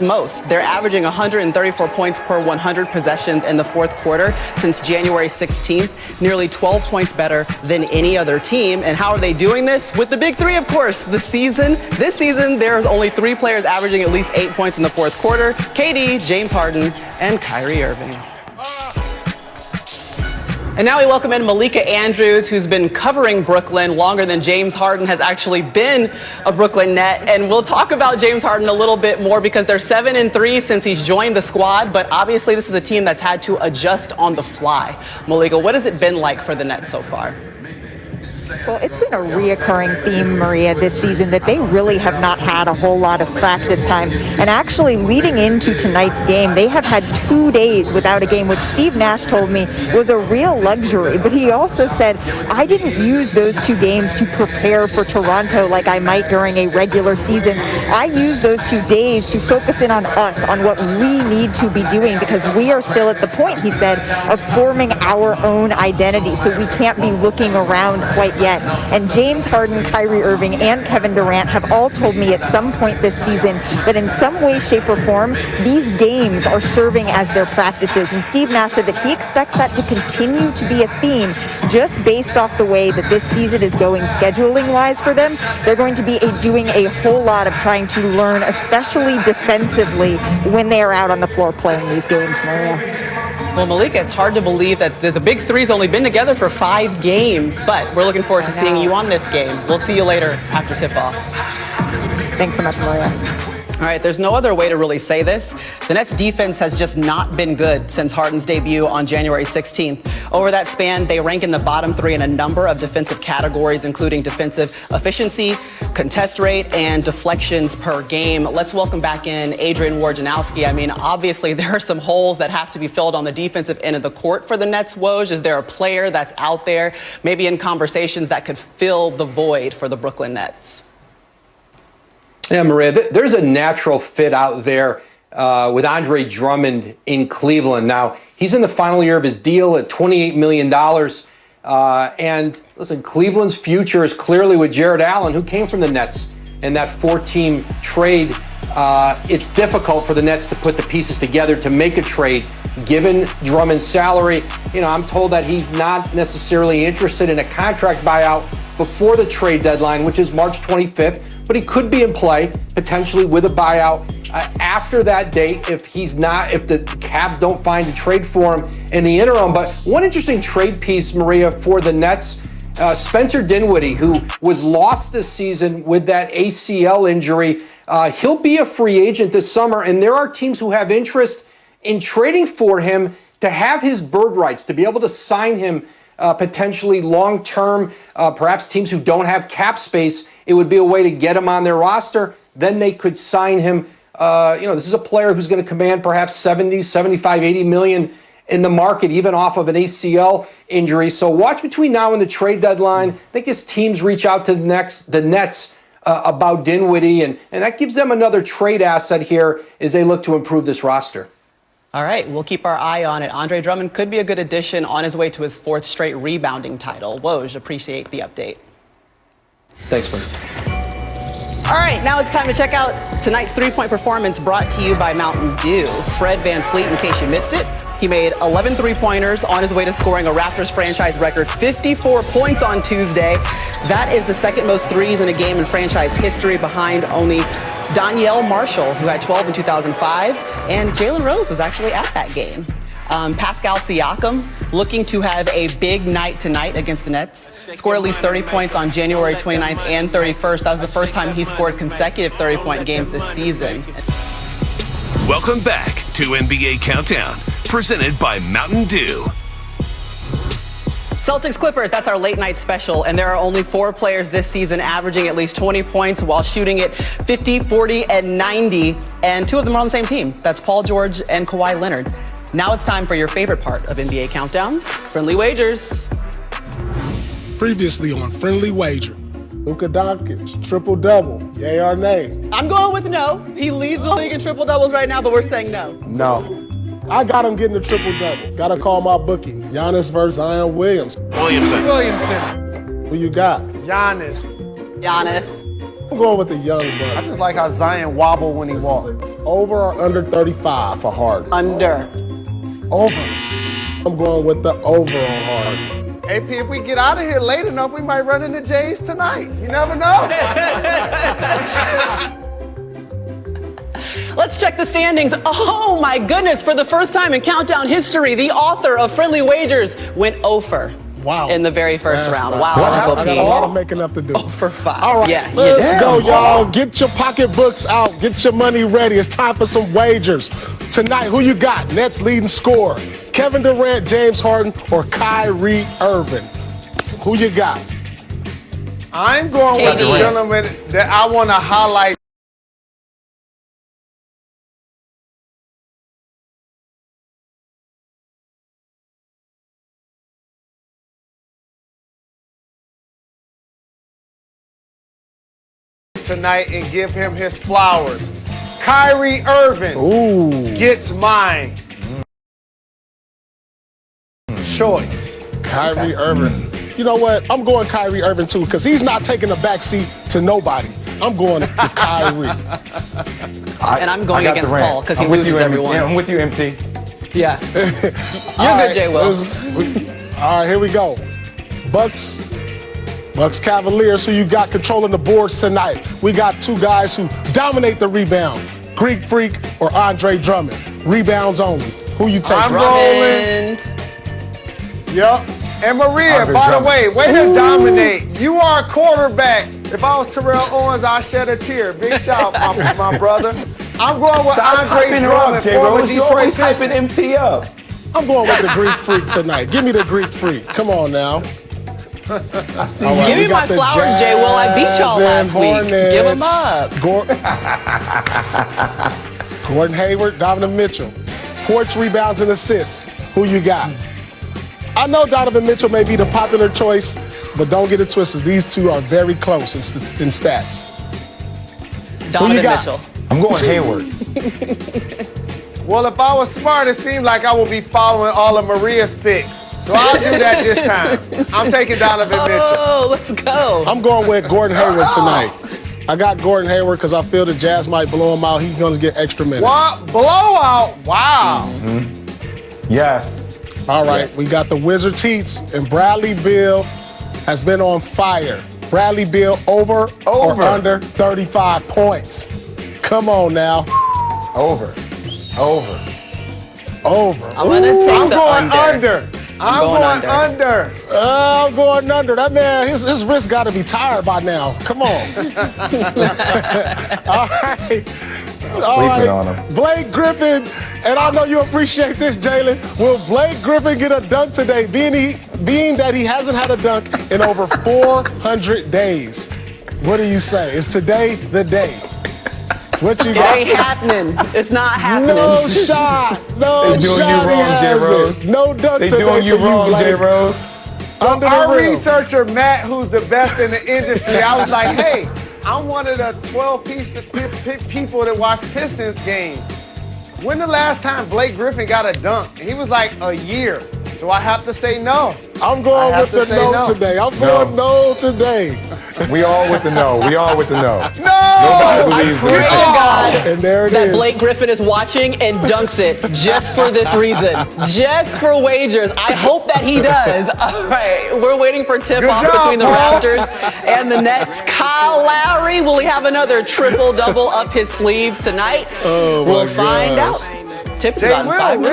most. They're averaging 134 points per 100 possessions in the fourth quarter since January 16th, nearly 12 points better than any other team. And how are they doing this? With the big three, of course. This season, there's only 3 players averaging at least 8 points in the fourth quarter: KD, James Harden, and Kyrie Irving. And now we welcome in Malika Andrews, who's been covering Brooklyn longer than James Harden has actually been a Brooklyn Net. And we'll talk about James Harden a little bit more because they're 7-3 since he's joined the squad. But obviously this is a team that's had to adjust on the fly. Malika, what has it been like for the Nets so far? Well, it's been a reoccurring theme, Maria, this season that they really have not had a whole lot of practice time. And actually, leading into tonight's game, they have had 2 days without a game, which Steve Nash told me was a real luxury. But he also said, I didn't use those 2 games to prepare for Toronto like I might during a regular season. I used those 2 days to focus in on us, on what we need to be doing, because we are still at the point, he said, of forming our own identity. So we can't be looking around quite yet. And James Harden, Kyrie Irving, and Kevin Durant have all told me at some point this season that in some way, shape, or form, these games are serving as their practices. And Steve Nash said that he expects that to continue to be a theme just based off the way that this season is going scheduling-wise for them. They're going to be doing a whole lot of trying to learn, especially defensively, when they are out on the floor playing these games, Maria. Well, Malika, it's hard to believe that the big three's only been together for 5 games, but we're looking forward to seeing you on this game. We'll see you later after tip-off. Thanks so much, Maria. All right, there's no other way to really say this. The Nets defense has just not been good since Harden's debut on January 16th. Over that span, they rank in the bottom 3 in a number of defensive categories, including defensive efficiency, contest rate, and deflections per game. Let's welcome back in Adrian Wojnarowski. I mean, obviously, there are some holes that have to be filled on the defensive end of the court for the Nets. Woj, is there a player that's out there, maybe in conversations, that could fill the void for the Brooklyn Nets? Yeah, Maria, there's a natural fit out there with Andrie Drummond in Cleveland. Now, he's in the final year of his deal at $28 million. And listen, Cleveland's future is clearly with Jared Allen, who came from the Nets in that 4-team trade. It's difficult for the Nets to put the pieces together to make a trade, given Drummond's salary. You know, I'm told that he's not necessarily interested in a contract buyout before the trade deadline, which is March 25th. But he could be in play, potentially with a buyout after that date if the Cavs don't find a trade for him in the interim. But one interesting trade piece, Maria, for the Nets, Spencer Dinwiddie, who was lost this season with that ACL injury, he'll be a free agent this summer, and there are teams who have interest in trading for him to have his bird rights, to be able to sign him potentially long-term, perhaps teams who don't have cap space. It would be a way to get him on their roster. Then they could sign him. This is a player who's going to command perhaps 70, 75, 80 million in the market, even off of an ACL injury. So watch between now and the trade deadline. I think as teams reach out to the Nets about Dinwiddie, and that gives them another trade asset here as they look to improve this roster. All right, we'll keep our eye on it. Andre Drummond could be a good addition on his way to his 4th straight rebounding title. Woj, appreciate the update. Thanks, man. All right, now it's time to check out tonight's 3-point performance brought to you by Mountain Dew. Fred VanVleet, in case you missed it, he made 11 3-pointers on his way to scoring a Raptors franchise record 54 points on Tuesday. That is the 2nd most threes in a game in franchise history, behind only Danielle Marshall, who had 12 in 2005, and Jalen Rose was actually at that game. Pascal Siakam, looking to have a big night tonight against the Nets, scored at least 30 points on January 29th and 31st. That was the first time he scored consecutive 30-point games this season. Welcome back to NBA Countdown, presented by Mountain Dew. Celtics Clippers, that's our late night special, and there are only 4 players this season averaging at least 20 points while shooting it 50, 40, and 90, and 2 of them are on the same team. That's Paul George and Kawhi Leonard. Now it's time for your favorite part of NBA Countdown, Friendly Wagers. Previously on Friendly Wager. Luka Doncic, triple-double, yay or nay? I'm going with no. He leads the league in triple-doubles right now, but we're saying no. No. I got him getting a triple-double. Got to call my bookie. Giannis versus Zion Williamson. Who you got? Giannis. Giannis. I'm going with the young buck. I just like how Zion wobble when he walks. over or under 35 for Harden? Under. Over. I'm going with the over on Harden. AP, if we get out of here late enough, we might run into Jays tonight. You never know. Let's check the standings. Oh my goodness, for the first time in Countdown history, the author of Friendly Wagers went over. Wow. In the very first round. Wow. I got a lot of making up to do. Oh, for 5. All right, Yeah, let's go, y'all. Get your pocketbooks out. Get your money ready. It's time for some wagers. Tonight, who you got? Nets leading scorer. Kevin Durant, James Harden, or Kyrie Irving? Who you got? I'm going with the gentleman that I want to highlight. Tonight and give him his flowers. Kyrie Irving gets mine. Choice. Kyrie Irving. You know what? I'm going Kyrie Irving too, because he's not taking a backseat to nobody. I'm going to Kyrie. And I'm going against Durant. Paul because he loses everyone. Yeah, I'm with you, MT. Yeah. You're good, Jay Will. All right, here we go. Bucks Cavaliers, who you got controlling the boards tonight? We got two guys who dominate the rebound. Greek Freak or Andre Drummond. Rebounds only. Who you taking? I'm rolling. Yep. And Maria, by the way, way to dominate. You are a quarterback. If I was Terrell Owens, I'd shed a tear. Big shout, my brother. I'm going with Andre Drummond, former Detroit hyping MT up. I'm going with the Greek Freak tonight. Give me the Greek Freak. Come on now. I see Right, Give me my flowers, Jay Will. I beat y'all last week. Give them up. Gordon Hayward, Donovan Mitchell. Points, rebounds, and assists. Who you got? I know Donovan Mitchell may be the popular choice, but don't get it twisted. These two are very close in stats. Donovan Mitchell. I'm going Hayward. Well, if I was smart, it seemed like I would be following all of Maria's picks. So I'll do that this time. I'm taking Donovan Mitchell. Oh, let's go. I'm going with Gordon Hayward tonight. I got Gordon Hayward because I feel the Jazz might blow him out. He's going to get extra minutes. What? Blowout? Wow. Yes. All right, Yes. we got the Wizards Heats, and Bradley Beal has been on fire. Bradley Beal over. Or under 35 points. Come on now. Over. I'm going to take the under. I'm going under. I'm going under. That man, his wrist got to be tired by now. Come on. All right. Sleeping on him. Blake Griffin, and I know you appreciate this, Jalen. Will Blake Griffin get a dunk today, being that he hasn't had a dunk in over 400 days? What do you say? Is today the day? What you got? It ain't happening. It's not happening. No shot. No They doing shot. you wrong, J. Rose. No dunk They today doing you for wrong, Blake. J. Rose. So Under the our rim. researcher, Matt, who's the best in the industry, I was like, hey, I'm one of the 12 people that watch Pistons games. When the last time Blake Griffin got a dunk? And he was like, a year. So I have to say no. I'm going with the no today. I'm going no today. We all with the no. We all with the no. No! Nobody believes Pray to it. God And there it that is. Blake Griffin is watching and dunks it just for this reason. Just for wagers. I hope that he does. All right, we're waiting for tip-off Good job, between the Paul. Raptors and the Nets. Kyle Lowry, will he have another triple-double up his sleeves tonight? Oh, my we'll find gosh. out. Tips They about in 5 will. minutes.